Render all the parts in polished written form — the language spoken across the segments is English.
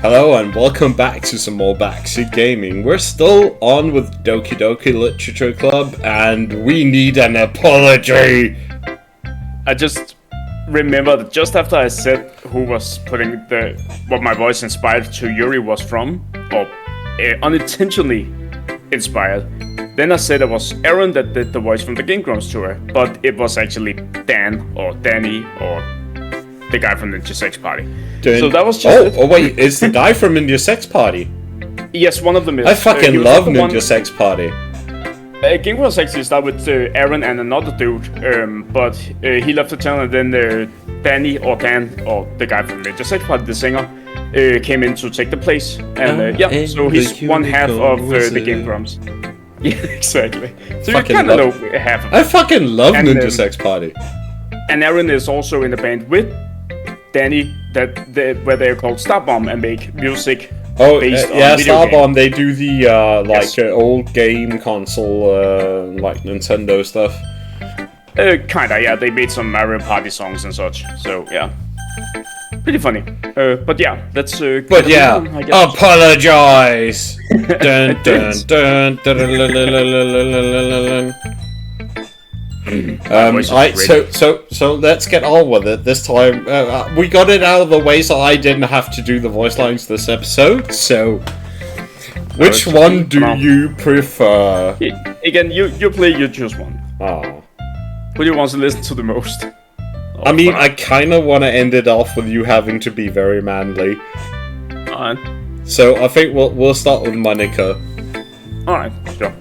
Hello and welcome back to some more Backseat Gaming. We're still on with Doki Literature Club and we need an apology! I just remembered just after I said who was putting what my voice inspired to Yuri was from, or unintentionally inspired. Then I said it was Aaron that did the voice from the Game Grumps tour, but it was actually Dan or Danny or the guy from Ninja Sex Party. So that was just Oh wait, it's the guy from Ninja Sex Party. Yes, one of them is. I fucking love Ninja Sex Party. Game Grumps actually started with Aaron and another dude, but he left the channel, and then Danny or Dan or the guy from Ninja Sex Party, the singer, came in to take the place. And so he's one half of the Game Grumps. Yeah, exactly. So you kind of know half of it. I fucking love Ninja Sex Party. And Aaron is also in the band with Danny, where they're called Starbomb and make music based on video Starbomb. They do the old game console, like Nintendo stuff. Kinda, yeah. They made some Mario Party songs and such. So yeah, pretty funny. But yeah, let's. Apologize. Dun dun dun dun dun. So let's get on with it this time. We got it out of the way, so I didn't have to do the voice lines this episode. So, which one do you prefer? Again, you play. You choose one. Oh. Who do you want to listen to the most? I mean, I kind of want to end it off with you having to be very manly. Alright. So I think we'll start with Monica. Alright, sure.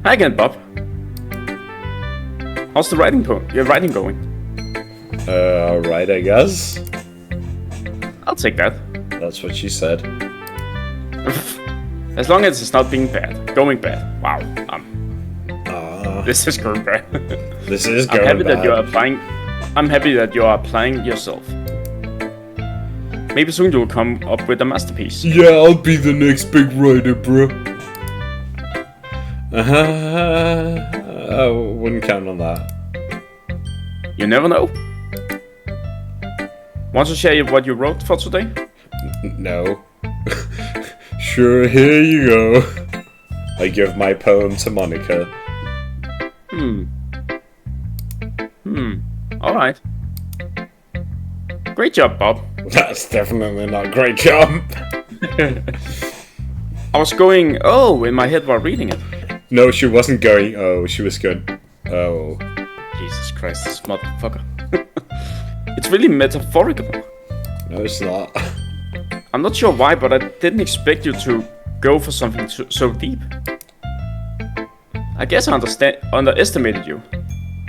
Hi again, Bob. How's the writing going? Alright, I guess. I'll take that. That's what she said. As long as it's not going bad. Wow. This is going bad. This is going bad. I'm happy that you are applying yourself. Maybe soon you'll come up with a masterpiece. Yeah, I'll be the next big writer, bro. I wouldn't count on that. You never know. Want to share what you wrote for today? No. Sure, here you go. I give my poem to Monica. Alright. Great job, Bob. That's definitely not a great job. I was going, oh, in my head while reading it. No, she wasn't going, oh, she was going, oh. Jesus Christ, this motherfucker. It's really metaphorical. No, it's not. I'm not sure why, but I didn't expect you to go for something so deep. I guess I underestimated you.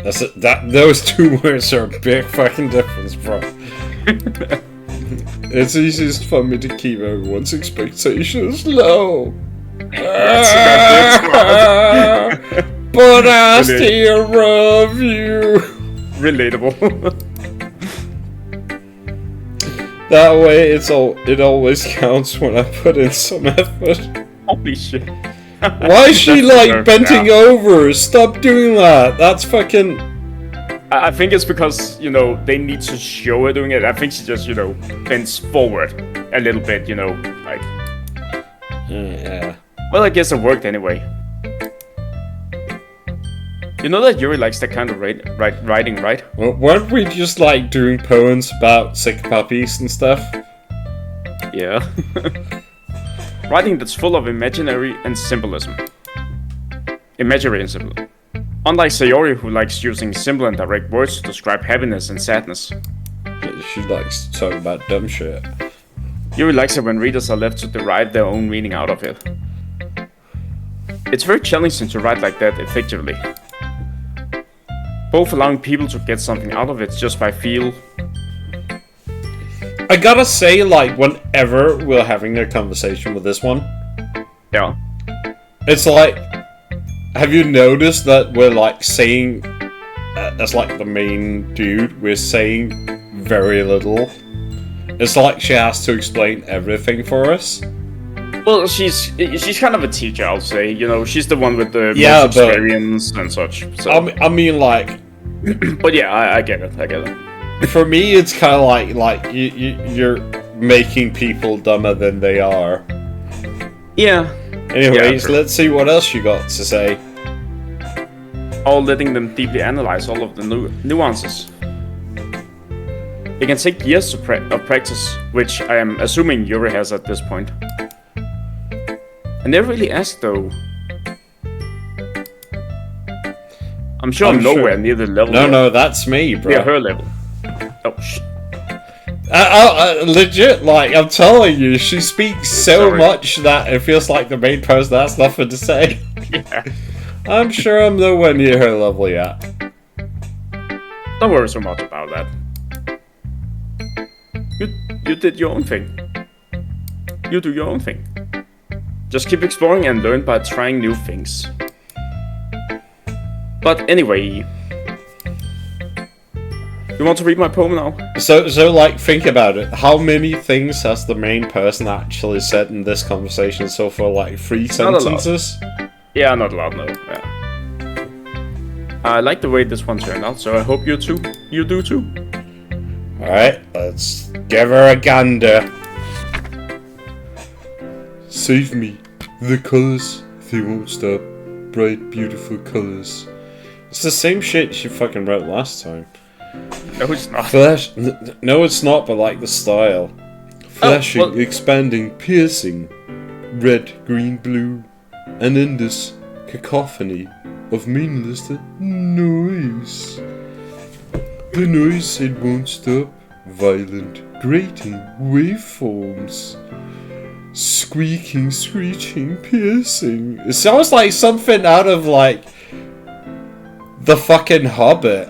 Those two words are a big fucking difference, bro. It's easiest for me to keep everyone's expectations low. But I still love you. Relatable. That way, it always counts when I put in some effort. Holy shit. Why is she like bending over? Stop doing that. That's fucking. I think it's because, they need to show her doing it. I think she just, bends forward a little bit, like. Yeah. Well, I guess it worked anyway. You know that Yuri likes that kind of writing, right? Well, weren't we just like doing poems about sick puppies and stuff? Yeah. Writing that's full of imaginary and symbolism. Imagery and symbolism. Unlike Sayori, who likes using simple and direct words to describe happiness and sadness. She likes to talk about dumb shit. Yuri likes it when readers are left to derive their own meaning out of it. It's very challenging to write like that effectively. Both allowing people to get something out of it just by feel. I gotta say, like, whenever we're having a conversation with this one, yeah, it's like, have you noticed that we're like saying, as like the main dude, we're saying very little. It's like she has to explain everything for us. Well, she's kind of a teacher, I'll say. She's the one with the most experience and such. So. I mean, like. But yeah, I get it. For me, it's kind of like you're making people dumber than they are. Yeah. Anyways, let's see what else you got to say. Or letting them deeply analyze all of the nuances. It can take years of practice, which I am assuming Yuri has at this point. I never really asked though. I'm sure I'm nowhere near the level. No, that's me, bro. Yeah, her level. Oh, shit. Legit, like, I'm telling you, she speaks so much that it feels like the main person has nothing to say. Yeah. I'm sure I'm nowhere near her level yet. Don't worry so much about that. You did your own thing. You do your own thing. Just keep exploring and learn by trying new things. But anyway, you want to read my poem now? So like, think about it. How many things has the main person actually said in this conversation so far? Like 3 sentences? Yeah, not a lot, no. Yeah. I like the way this one turned out, so I hope you do too. Alright, let's give her a gander. Save me. The colors, they won't stop. Bright, beautiful colors. It's the same shit she fucking wrote last time. No, it's not. No, it's not, but like the style. Flashing, expanding, piercing. Red, green, blue. And in this cacophony of meaningless noise. The noise, it won't stop. Violent, grating waveforms. Squeaking, screeching, piercing. It sounds like something out of, like, the fucking Hobbit.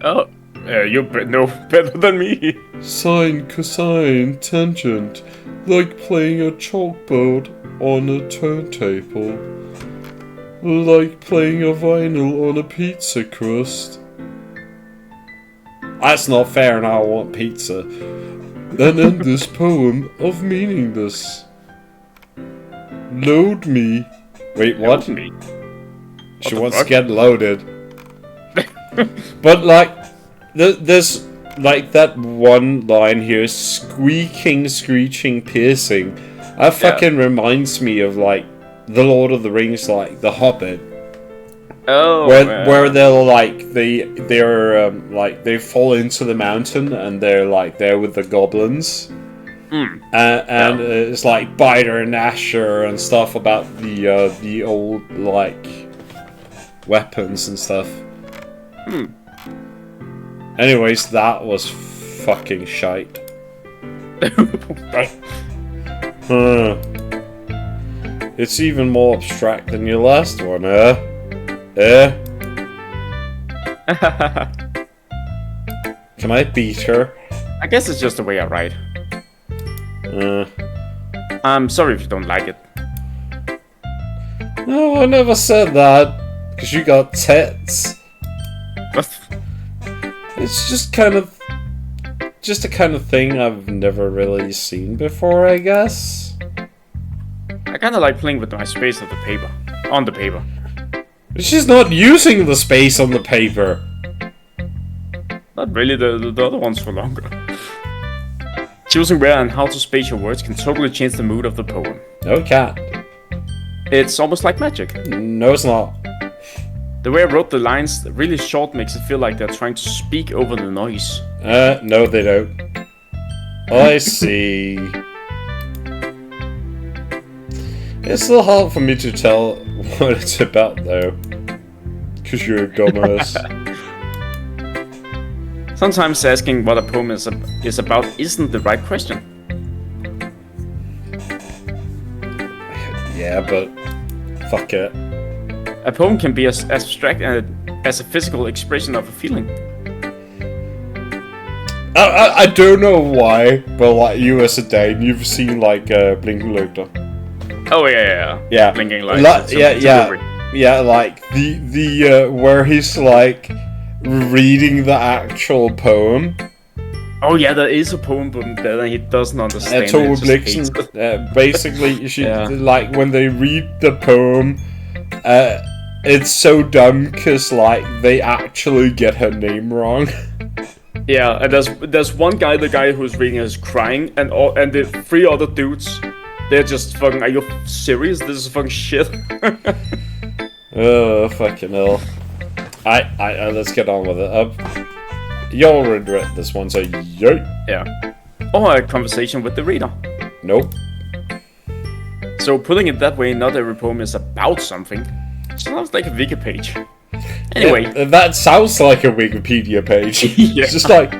Oh, you know better than me. Sine, cosine, tangent. Like playing a chalkboard on a turntable. Like playing a vinyl on a pizza crust. That's not fair, and I want pizza. Then end this poem of meaningless. Load me. Wait, what? Load me? She wants to get loaded. But like, there's like that one line here: squeaking, screeching, piercing. That fucking reminds me of like the Lord of the Rings, like the Hobbit. Oh, where they're like they fall into the mountain and they're like there with the goblins, and it's like Biter and Asher and stuff about the old like weapons and stuff. Anyways, that was fucking shite. It's even more abstract than your last one, Can I beat her? I guess it's just the way I write. I'm sorry if you don't like it. No, I never said that. Because you got tits. It's just a kind of thing I've never really seen before, I guess. I kinda like playing with my space on the paper. She's not using the space on the paper. Not really, the other ones were longer. Choosing where and how to space your words can totally change the mood of the poem. No, it can't. It's almost like magic. No, it's not. The way I wrote the lines really short makes it feel like they're trying to speak over the noise. No, they don't. I see. It's still hard for me to tell what it's about, though. Because you're a dumbass. Sometimes asking what a poem is about isn't the right question. Yeah, but fuck it. A poem can be as abstract as a physical expression of a feeling. I don't know why, but like you as a Dane, you've seen like Blinking Luther. Oh yeah. Blinking lights. Yeah, like the where he's like reading the actual poem. Oh yeah, there is a poem, but then he doesn't understand it. Basically, like when they read the poem, it's so dumb because like they actually get her name wrong. Yeah, and there's one guy, the guy who's reading is crying, and the 3 other dudes, they're just fucking. Are you serious? This is fucking shit. Oh fucking hell! Let's get on with it. You'll regret this one, so yo. Yeah. Or a conversation with the reader. Nope. So putting it that way, not every poem is about something. Sounds like a wiki page. Anyway. Yeah, that sounds like a Wikipedia page. Yeah. It's just like,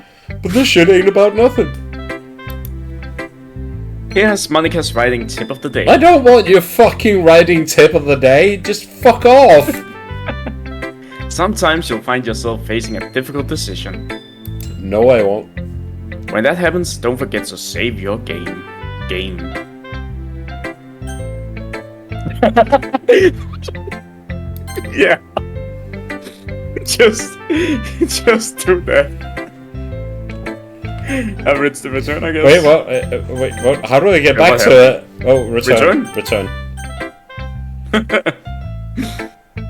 but this shit ain't about nothing. Here's Monica's writing tip of the day. I don't want your fucking writing tip of the day. Just fuck off. Sometimes you'll find yourself facing a difficult decision. No, I won't. When that happens, don't forget to save your game. Yeah. Just do that. It's the return, I guess. Wait, what? Wait, what? How do I get back to it? Oh, return.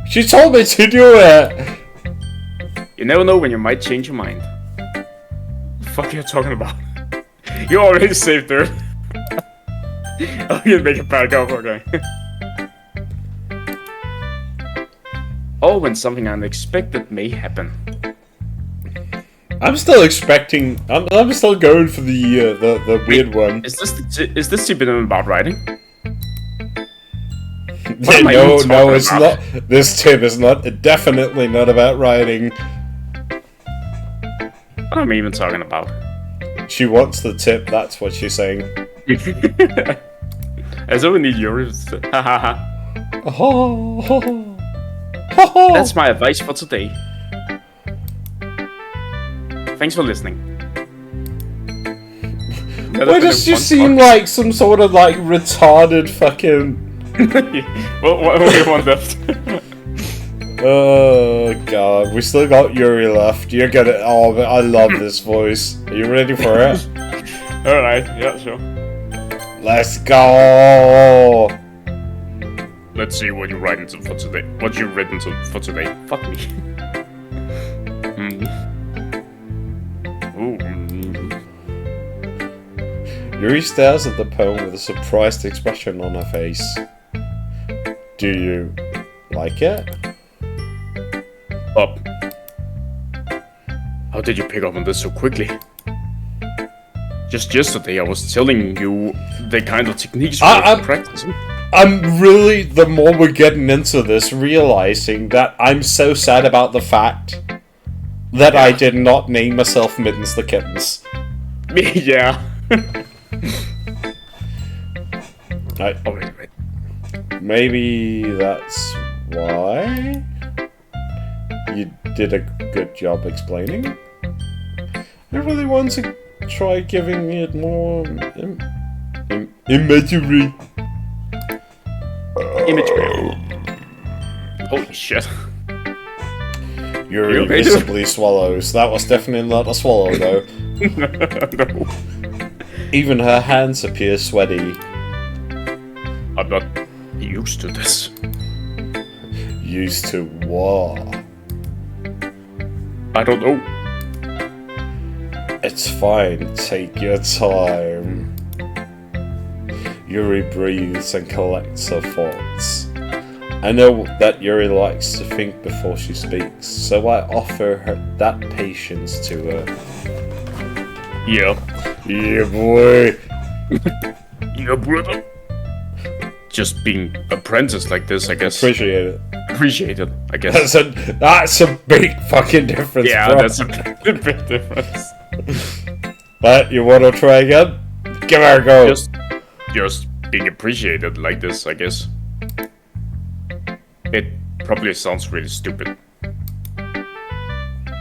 She told me to do it. You never know when you might change your mind. What the fuck are you talking about? You already saved her. Oh, you make it back up, okay. Or when something unexpected may happen. I'm still expecting. I'm still going for the weird one. Is this tip about writing? No, it's not. This tip is not. Definitely not about writing. What am I even talking about? She wants the tip. That's what she's saying. I so need yours. Oh. That's my advice for today. Thanks for listening. Why does she seem like some sort of like retarded fucking? What do we want left? Oh god, we still got Yuri left. You're gonna. Oh, but I love this voice. Are you ready for it? Alright, yeah, sure. Let's go. Let's see what you're writing for today. What you've written for today. Fuck me. Ooh. Yuri stares at the poem with a surprised expression on her face. Do you like it? Up. How did you pick up on this so quickly? Just yesterday I was telling you the kind of techniques we're practicing. I'm really, the more we're getting into this, realizing that I'm so sad about the fact that I did not name myself Mittens the Kittens. Yeah. Wait. Maybe that's why you did a good job explaining. I really want to try giving it more imagery. Holy shit. Yuri visibly swallows. That was definitely not a swallow, though. No. Even her hands appear sweaty. I'm not used to this. Used to what? I don't know. It's fine, take your time. Yuri breathes and collects her thoughts. I know that Yuri likes to think before she speaks, so I offer her that patience to her. Yeah. Yeah, boy. Yeah, brother. Just being apprenticed like this, I guess. Appreciate it. Appreciate it, I guess. That's a big fucking difference, yeah, bro. That's a big difference. But you want to try again? Give her a go. Just being appreciated like this, I guess. It probably sounds really stupid.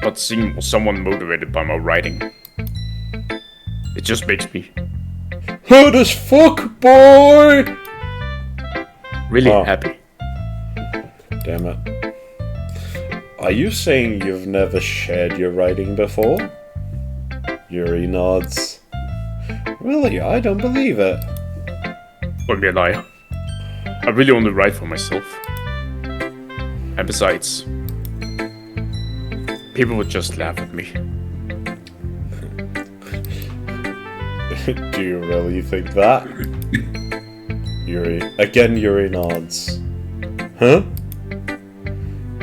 But seeing someone motivated by my writing, it just makes me hard as fuck, boy! Really happy. Damn it. Are you saying you've never shared your writing before? Yuri nods. Really? I don't believe it. Won't be a lie. I really only write for myself. And besides, people would just laugh at me. Do you really think that? Yuri nods. Huh?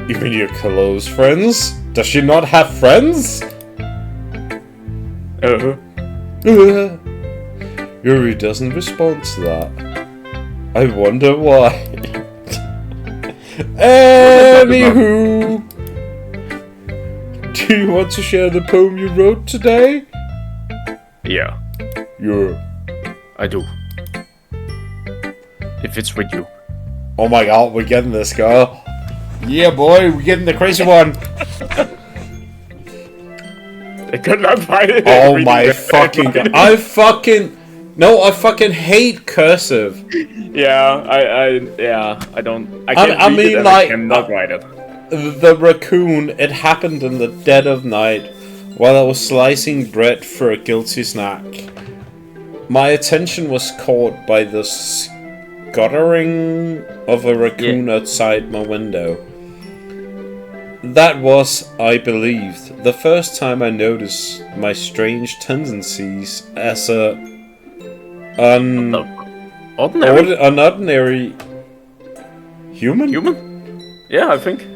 Even your close friends? Does she not have friends? Yuri doesn't respond to that. I wonder why. Anywho, do you want to share the poem you wrote today? Yeah. I do. If it's with you. Oh my god, we're getting this, girl. Yeah, boy, we're getting the crazy one. I could not find it. Oh my fucking god. I fucking hate cursive. Yeah, I don't. I can't I read mean, it and like, I cannot write it. The raccoon, it happened in the dead of night while I was slicing bread for a guilty snack. My attention was caught by the scuttering of a raccoon outside my window. That was, I believed, the first time I noticed my strange tendencies as an ordinary human? Yeah, I think.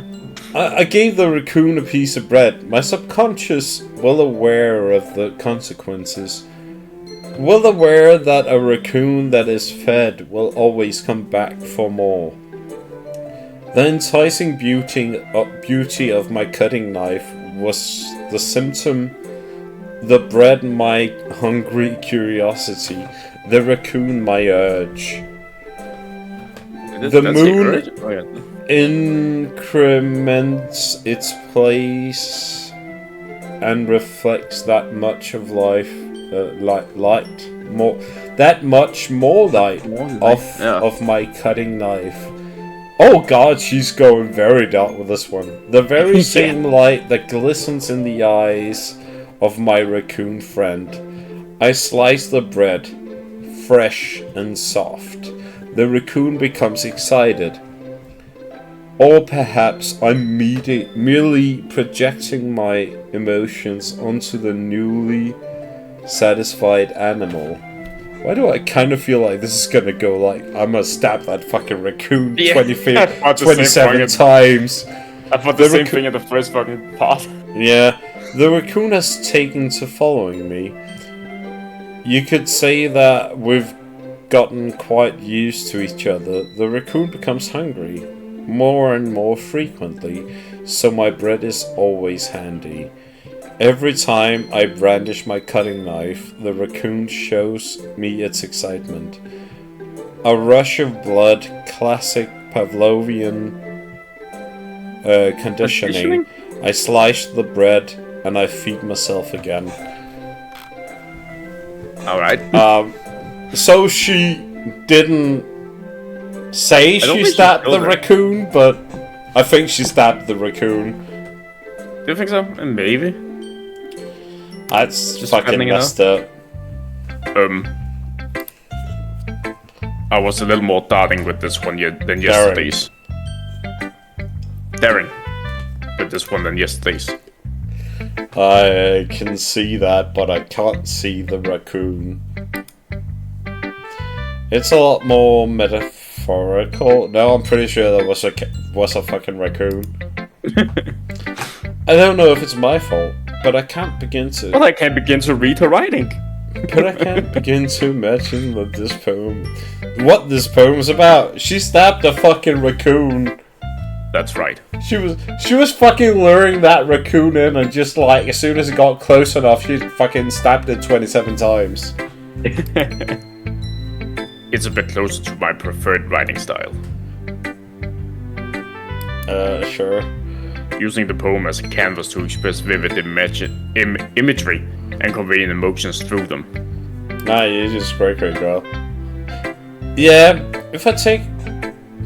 I gave the raccoon a piece of bread. My subconscious, well aware of the consequences, well aware that a raccoon that is fed will always come back for more. The enticing beauty of my cutting knife was the symptom, the bread my hungry curiosity, the raccoon my urge. The moon increments its place and reflects that much of life, that much more light of my cutting knife. Oh god, she's going very dark with this one. The very same light that glistens in the eyes of my raccoon friend. I slice the bread, fresh and soft. The raccoon becomes excited. Or perhaps I'm merely projecting my emotions onto the newly satisfied animal. Why do I kind of feel like this is gonna go like, I'm gonna stab that fucking raccoon 27 times. I thought the same thing in the first fucking part. Yeah, the raccoon has taken to following me. You could say that we've gotten quite used to each other. The raccoon becomes hungry more and more frequently, so my bread is always handy. Every time I brandish my cutting knife, the raccoon shows me its excitement. A rush of blood, classic Pavlovian conditioning. I slice the bread and I feed myself again. Alright. So she didn't say she stabbed the raccoon, but I think she stabbed the raccoon. Do you think so? Maybe. That's just fucking messed up. I was a little more darting with this one than yesterday's. Daring with this one than yesterday's. I can see that, but I can't see the raccoon. It's a lot more metaphorical. No, I'm pretty sure that was a fucking raccoon. I don't know if it's my fault, but I can't begin to... Well, I can't begin to read her writing. But I can't begin to imagine what this poem's about. She stabbed a fucking raccoon. That's right. She was fucking luring that raccoon in, and just like, as soon as it got close enough, she fucking stabbed it 27 times. It's a bit closer to my preferred writing style. Sure. Using the poem as a canvas to express vivid imagery and convey emotions through them. Nah, you're just great, girl. Yeah, if I take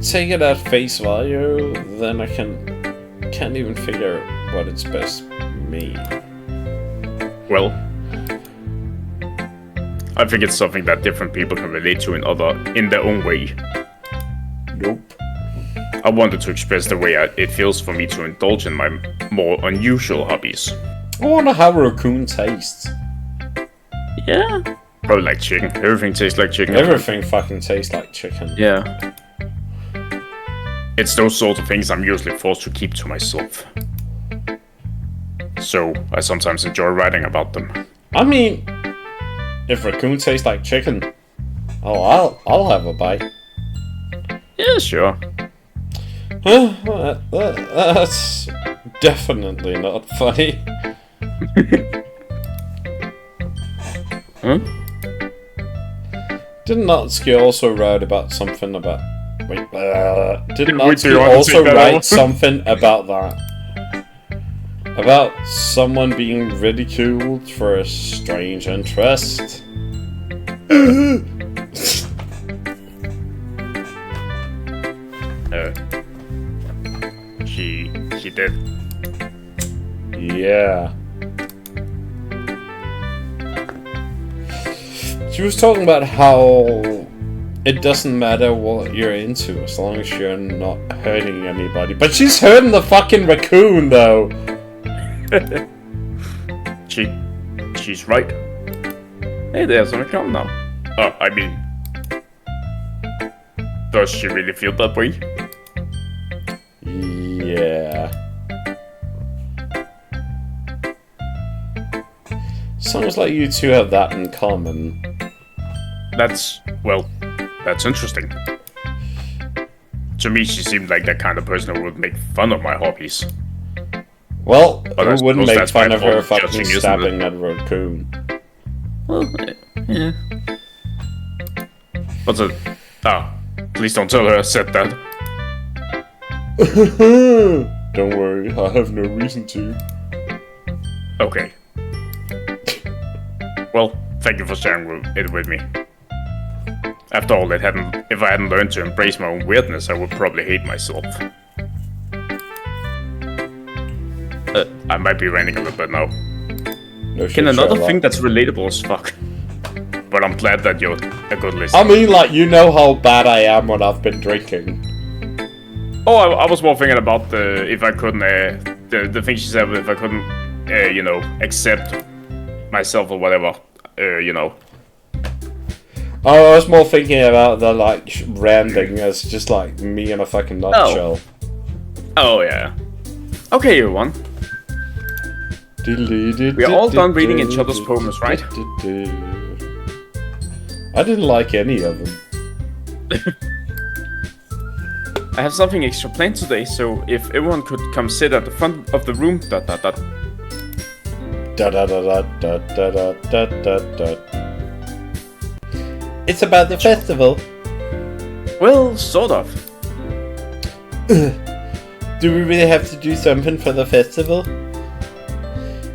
it at face value, then I can't even figure what it's best mean. Well, I think it's something that different people can relate to in their own way. Nope. I wanted to express the way it feels for me to indulge in my more unusual hobbies. I wonder how a raccoon tastes. Yeah. Probably like chicken. Everything tastes like chicken. Everything fucking tastes like chicken. Yeah. It's those sorts of things I'm usually forced to keep to myself. So I sometimes enjoy writing about them. I mean, if raccoon tastes like chicken, I'll have a bite. Yeah, sure. That's definitely not funny. Huh? Did Natsuki also write about something about... Wait, did Wait, Natsuki do you want to also take that write over? something about that? About someone being ridiculed for a strange interest? She did. Yeah. She was talking about how it doesn't matter what you're into as long as you're not hurting anybody. But she's hurting the fucking raccoon, though. She's right. Hey, there's an account now. I mean, does she really feel that way? Yeah. Sounds like you two have that in common. That's interesting. To me, she seemed like that kind of person who would make fun of my hobbies. Well, But I who wouldn't suppose make that's fun my of her fault, fucking judging, isn't stabbing at a raccoon? Well, yeah. What's it? Please don't tell her I said that. Don't worry, I have no reason to. Okay. Well, thank you for sharing it with me. After all, if I hadn't learned to embrace my own weirdness, I would probably hate myself. I might be ranting a little bit now. No shit, Again, another Sherlock. thing that's relatable as fuck. But I'm glad that you're a good listener. I mean, like, you know how bad I am when I've been drinking. Oh, I was more thinking about if I couldn't, the thing she said, if I couldn't, accept myself or whatever, I was more thinking about the, like, ranting as just, like, me in a fucking nutshell. Oh, yeah. Okay, everyone. We are all done reading each other's poems, right? I didn't like any of them. I have something extra planned today, so if everyone could come sit at the front of the room, It's about the festival. Well, sort of. Do we really have to do something for the festival?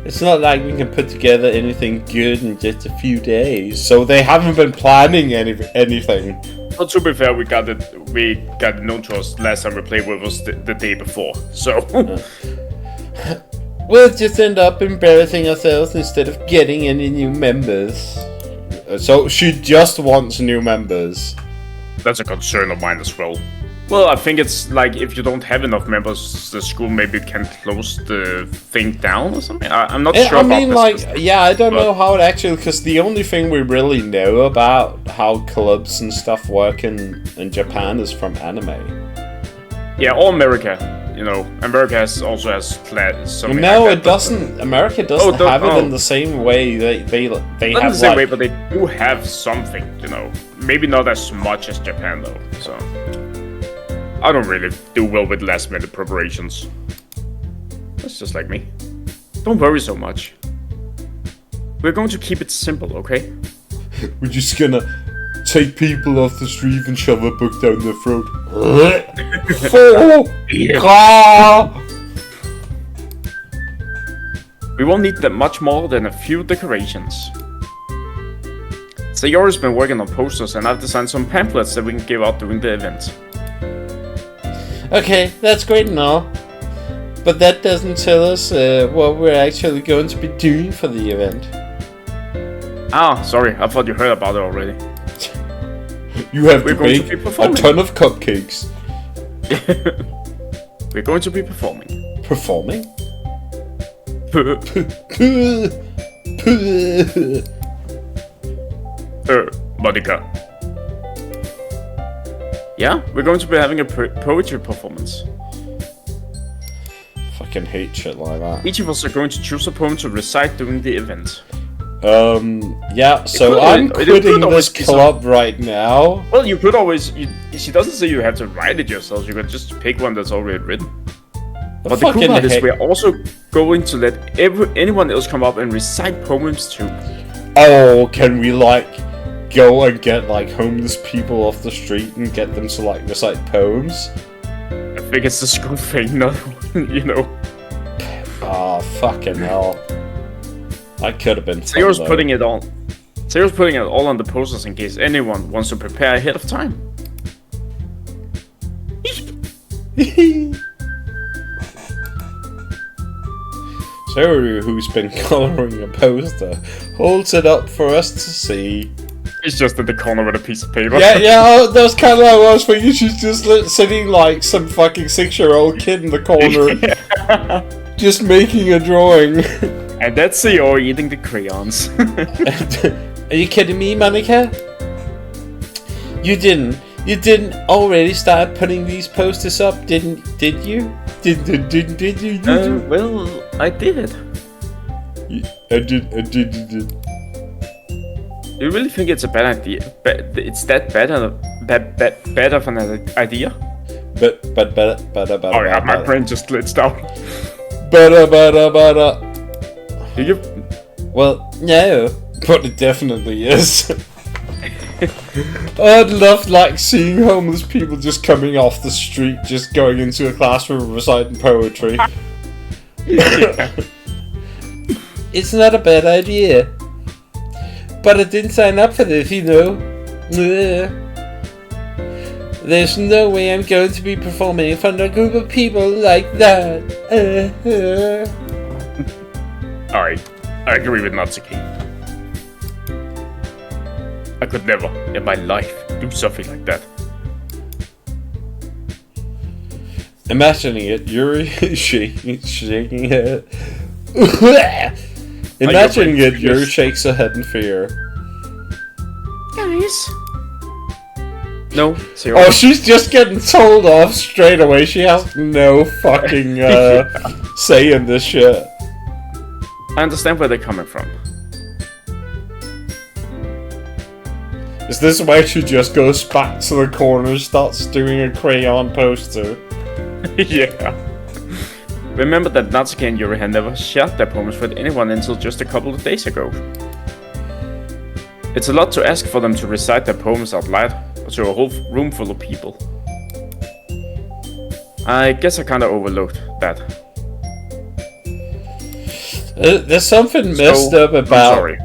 It's not like we can put together anything good in just a few days. So they haven't been planning anything. Well, to be fair, we got it known to us last time we played with us the day before, so... We'll just end up embarrassing ourselves instead of getting any new members. So she just wants new members. That's a concern of mine as well. Well, I think it's like if you don't have enough members, the school maybe can close the thing down or something. I'm not sure. I mean, about like, this, yeah, I don't know how it actually, because the only thing we really know about how clubs and stuff work in Japan is from anime. Yeah, or America. America also has something. No, like it doesn't. America doesn't have it in the same way. They not have in the same like, way, but they do have something. Maybe not as much as Japan though. So. I don't really do well with last-minute preparations. That's just like me. Don't worry so much. We're going to keep it simple, okay? We're just gonna take people off the street and shove a book down their throat. We won't need that much more than a few decorations. Sayori's been working on posters and I've designed some pamphlets that we can give out during the event. Okay, that's great and all. But that doesn't tell us what we're actually going to be doing for the event. Ah, sorry, I thought you heard about it already. You have We're to going to bake be a performing. ton of cupcakes. We're going to be performing. Performing? Monica. Yeah, we're going to be having a poetry performance. Fucking hate shit like that. Each of us are going to choose a poem to recite during the event. Yeah, so I'm quitting this club right now. Well, you could always... she doesn't say you have to write it yourself, you could just pick one that's already written. But the cool part is we're also going to let anyone else come up and recite poems too. Oh, can we like go and get like homeless people off the street and get them to like recite poems? I think it's the school thing, not, you know. Ah, fucking hell. I could have been. Sarah's putting it all. Sarah's putting it all on the posters in case anyone wants to prepare ahead of time. Sarah, who's been colouring a poster, holds it up for us to see. It's just in the corner with a piece of paper. Yeah, that's kind of what I was thinking. She's just sitting like some fucking 6-year-old kid in the corner, just making a drawing. And that's Theo eating the crayons. Are you kidding me, Monica? You didn't already start putting these posters up, did you? Did you? Well, I did. I did. Do you really think it's a bad idea? It's that better of an idea? But. Oh yeah, my brain just glitched out. Do you? Well, no, but it definitely is. I'd love like seeing homeless people just coming off the street, just going into a classroom reciting poetry. It's not a bad idea. But I didn't sign up for this, you know. There's no way I'm going to be performing in front of a group of people like that. Alright, I agree with Natsuki. I could never, in my life, do something like that. Imagining it, Yuri shaking her. Imagining it, Yuri shakes her head in fear. Guys. No, seriously. Oh, she's just getting told off straight away. She has no fucking say in this shit. I understand where they're coming from. Is this why she just goes back to the corner, starts doing a crayon poster? Yeah. Remember that Natsuki and Yuri had never shared their poems with anyone until just a couple of days ago. It's a lot to ask for them to recite their poems out loud to a whole room full of people. I guess I kinda overlooked that. There's something messed up about. I'm sorry.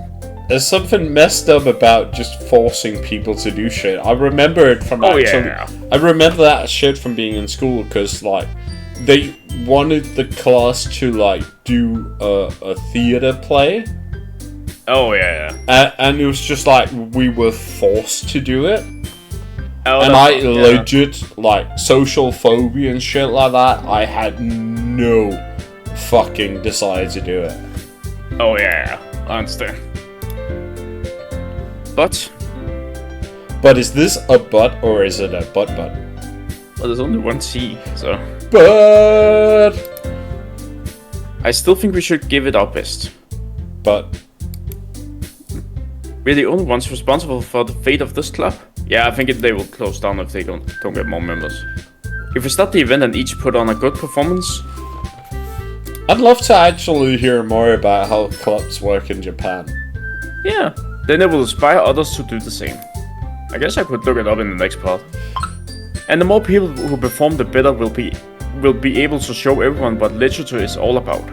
There's something messed up about just forcing people to do shit. I remember it from yeah. I remember that shit from being in school because like they wanted the class to like do a theater play. Oh yeah. And it was just like we were forced to do it. Oh, and I legit like social phobia and shit like that. I had no fucking desire to do it. Oh yeah, I understand. But is this a butt or is it a butt? Well, there's only one T, so. But I still think we should give it our best. But we're the only ones responsible for the fate of this club. Yeah, I think they will close down if they don't get more members. If we start the event and each put on a good performance. I'd love to actually hear more about how clubs work in Japan. Yeah, then it will inspire others to do the same. I guess I could look it up in the next part. And the more people who perform, the better we'll be able to show everyone what literature is all about.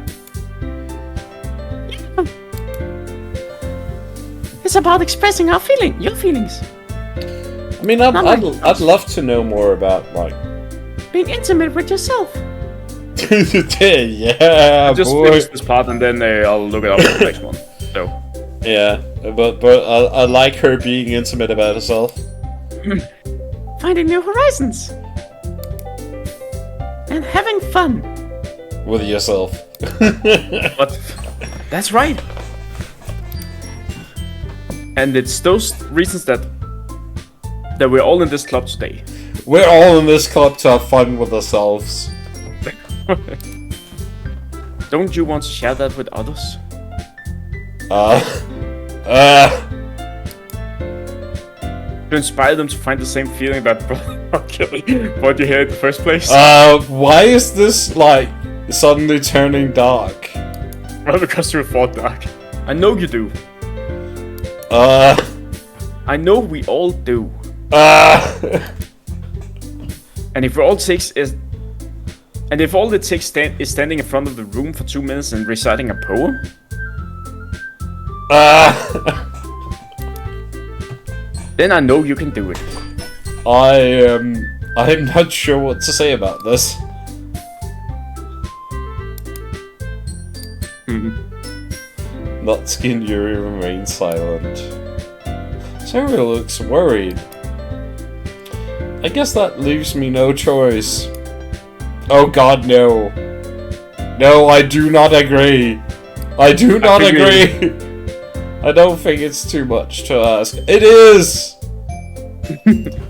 It's about expressing your feelings. I mean, I'd love to know more about like being intimate with yourself. Yeah, just finish this part and then I'll look it up for the next one. So. Yeah, but I like her being intimate about herself. Finding new horizons. And having fun. With yourself. But that's right. And it's those reasons that we're all in this club today. We're all in this club to have fun with ourselves. Don't you want to share that with others? To inspire them to find the same feeling that brought you here in the first place? Why is this, like, suddenly turning dark? Well, because you're fought dark. I know you do. I know we all do. And if all it takes is standing in front of the room for 2 minutes and reciting a poem? Then I know you can do it. I'm not sure what to say about this. Nutkin Yuri remains silent. Sarah looks worried. I guess that leaves me no choice. Oh god, no. No, I do not agree. I do not agree. I don't think it's too much to ask. It is!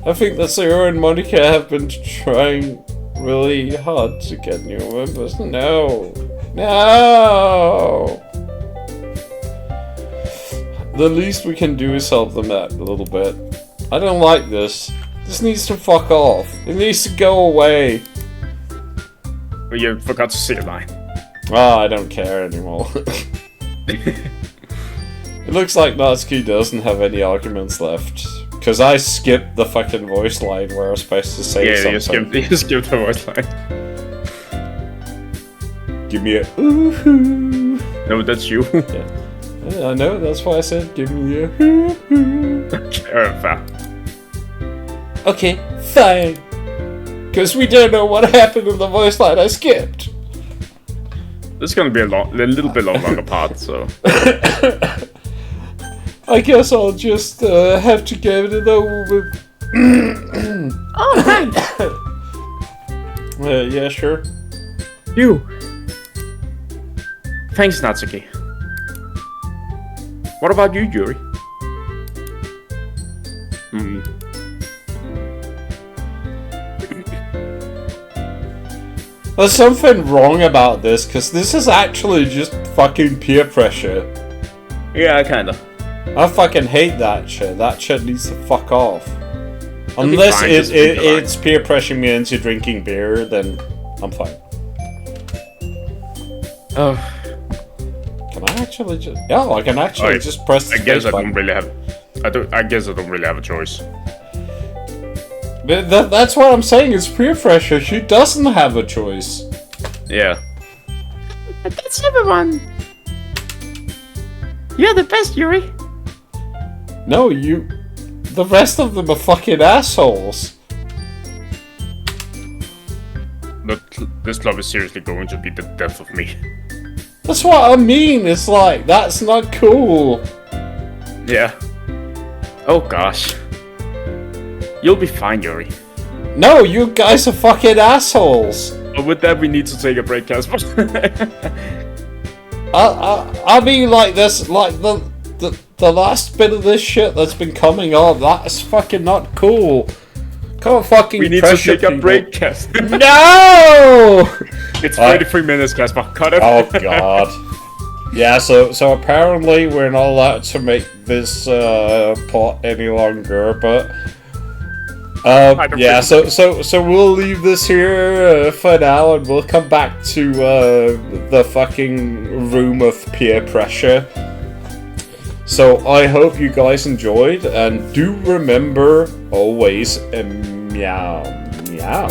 I think that Sarah and Monica have been trying really hard to get new members. No. No! The least we can do is help them out a little bit. I don't like this. This needs to fuck off. It needs to go away. Well, you forgot to say a line. Ah, I don't care anymore. It looks like Natsuki doesn't have any arguments left. Because I skipped the fucking voice line where I was supposed to say something. Yeah, you skipped the voice line. Give me a ooh-hoo. No, that's you. Yeah, I know, that's why I said give me a ooh-hoo. Fair. Okay, fine. Because we don't know what happened in the voice line I skipped. This is gonna be a little bit longer part, so... I guess I'll just have to give it over with... Oh, thanks! Yeah, sure. You! Thanks, Natsuki. What about you, Yuri? There's something wrong about this, because this is actually just fucking peer pressure. Yeah, kinda. I fucking hate that shit. That shit needs to fuck off. Unless it's peer pressuring me into drinking beer, then I'm fine. Oh. Can I actually just... Yeah, I can actually just press the I guess I button. don't really have... I guess I don't really have a choice. But that's what I'm saying, it's peer pressure. She doesn't have a choice. Yeah. But that's everyone. You're the best, Yuri. No, you... The rest of them are fucking assholes. But this club is seriously going to be the death of me. That's what I mean, it's like, that's not cool. Yeah. Oh gosh. You'll be fine, Yuri. No, you guys are fucking assholes. But with that, we need to take a break, Casper. I mean, like this, like the last bit of this shit that's been coming on, that's fucking not cool. Can't fucking We need to take a break, Casper. No! It's 33 minutes, Casper. Cut it. Oh god. Yeah, so apparently we're not allowed to make this plot any longer, but yeah, so we'll leave this here for now, and we'll come back to the fucking room of peer pressure. So I hope you guys enjoyed, and do remember always meow meow.